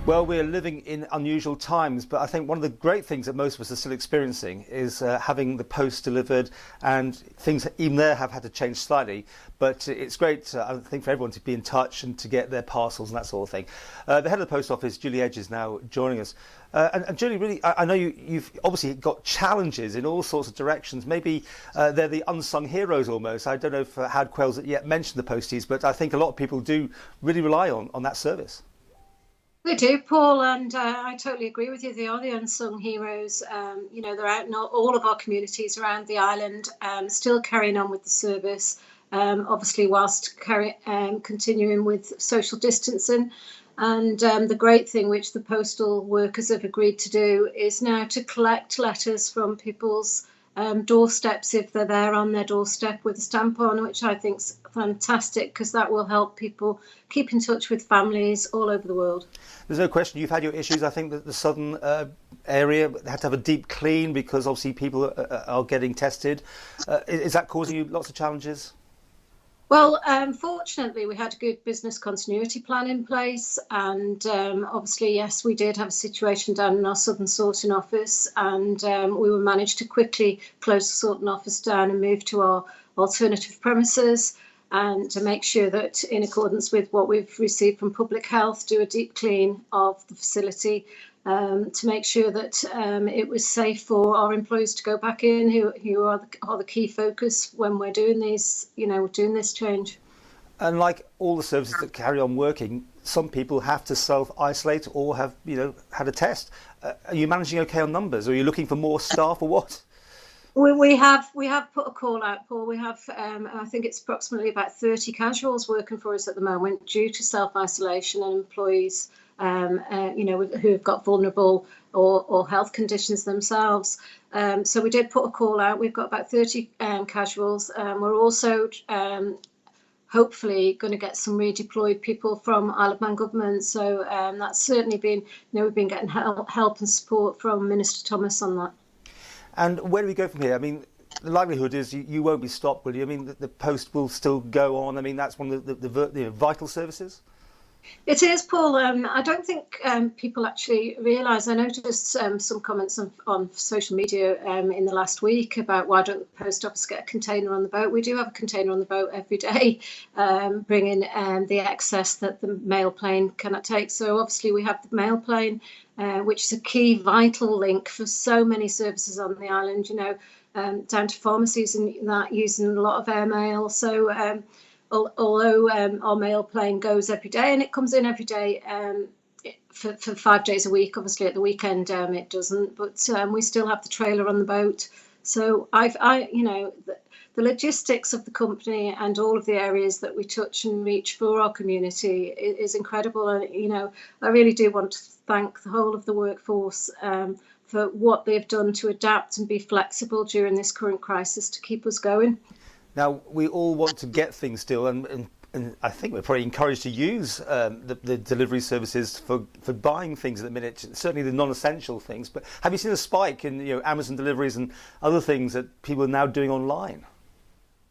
Well, we're living in unusual times, but I think one of the great things that most of us are still experiencing is having the post delivered, and things even there have had to change slightly. But it's great, I think, for everyone to be in touch and to get their parcels and that sort of thing. The head of the post office, Julie Edge, is now joining us. And Julie, really, I know you've obviously got challenges in all sorts of directions. Maybe they're the unsung heroes almost. I don't know if Howard Quails yet mentioned the posties, but I think a lot of people do really rely on that service. They do, Paul, and I totally agree with you. They are the unsung heroes. They're out in all of our communities around the island, still carrying on with the service, obviously whilst continuing with social distancing. And the great thing which the postal workers have agreed to do is now to collect letters from people's doorsteps if they're there on their doorstep with a stamp on, which I think is fantastic, because that will help people keep in touch with families all over the world. There's no question you've had your issues. I think that the southern area had to have a deep clean because obviously people are getting tested. Is that causing you lots of challenges? Well, fortunately, we had a good business continuity plan in place, and obviously, yes, we did have a situation down in our Southern Sorting office, and we were managed to quickly close the Sorting office down and move to our alternative premises, and to make sure that, in accordance with what we've received from Public Health, do a deep clean of the facility. To make sure that it was safe for our employees to go back in, who are the key focus when we're doing these, doing this change. And like all the services that carry on working, some people have to self-isolate or have, had a test. Are you managing okay on numbers? Or are you looking for more staff or what? We have put a call out, Paul. We have, I think it's approximately about 30 casuals working for us at the moment due to self-isolation and employees who have got vulnerable or health conditions themselves. So we did put a call out. We've got about 30 casuals. We're also hopefully going to get some redeployed people from Isle of Man government. So that's certainly been, we've been getting help and support from Minister Thomas on that. And where do we go from here? I mean, the likelihood is you won't be stopped, will you? I mean, the post will still go on. I mean, that's one of the vital services. It is, Paul. I don't think people actually realise. I noticed some comments on social media in the last week about why don't the post office get a container on the boat. We do have a container on the boat every day, bringing the excess that the mail plane cannot take. So obviously we have the mail plane, which is a key vital link for so many services on the island, down to pharmacies and that using a lot of airmail. So although our mail plane goes every day and it comes in every day for 5 days a week, obviously at the weekend it doesn't, but we still have the trailer on the boat. So the logistics of the company and all of the areas that we touch and reach for our community is incredible. And I really do want to thank the whole of the workforce for what they've done to adapt and be flexible during this current crisis to keep us going. Now, we all want to get things still, and I think we're probably encouraged to use the delivery services for buying things at the minute, certainly the non-essential things. But have you seen a spike in Amazon deliveries and other things that people are now doing online?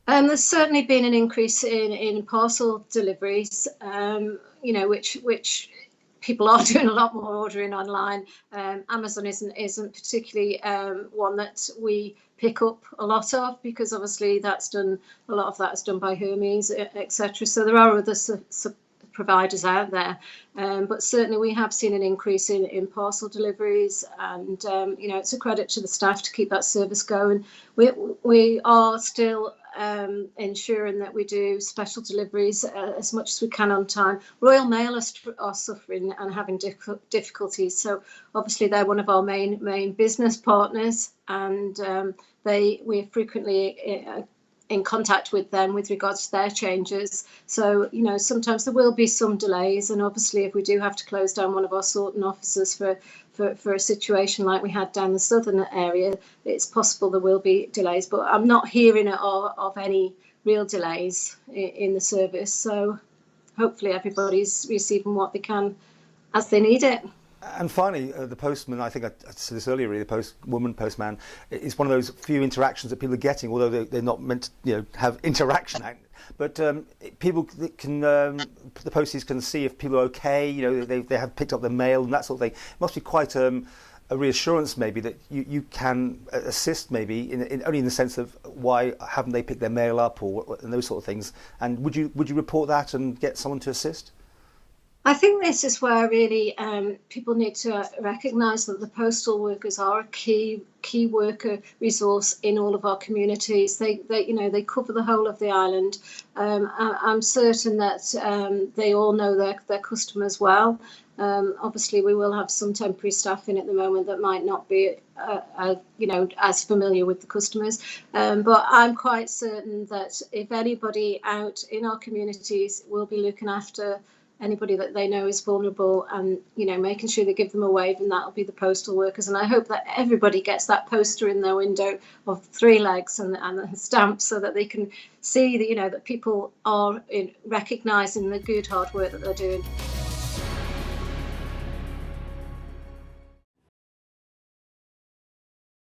There's certainly been an increase in parcel deliveries, which people are doing a lot more ordering online. Amazon isn't particularly one that we pick up a lot of, because obviously a lot of that is done by Hermes, etc. So there are other providers out there, but certainly we have seen an increase in parcel deliveries, and it's a credit to the staff to keep that service going. We are still ensuring that we do special deliveries as much as we can on time. Royal Mail are suffering and having difficulties, so obviously they're one of our main business partners, and we're frequently in contact with them with regards to their changes. So sometimes there will be some delays, and obviously if we do have to close down one of our sorting offices for a situation like we had down the southern area, it's possible there will be delays, but I'm not hearing of any real delays in the service. So hopefully everybody's receiving what they can as they need it. And finally, the postman, I think I said this earlier, really, the postman, is one of those few interactions that people are getting, although they're not meant to have interaction. But people can, the posties can see if people are okay, they have picked up their mail and that sort of thing. It must be quite a reassurance maybe that you can assist maybe only in the sense of why haven't they picked their mail up and those sort of things. And would you report that and get someone to assist? I think this is where really people need to recognise that the postal workers are a key worker resource in all of our communities. They cover the whole of the island. I'm certain that they all know their customers well. Obviously, we will have some temporary staff in at the moment that might not be as familiar with the customers. But I'm quite certain that if anybody out in our communities will be looking after anybody that they know is vulnerable and making sure they give them a wave, and that'll be the postal workers. And I hope that everybody gets that poster in their window of 3 legs and a stamp, so that they can see that that people are recognising the good hard work that they're doing.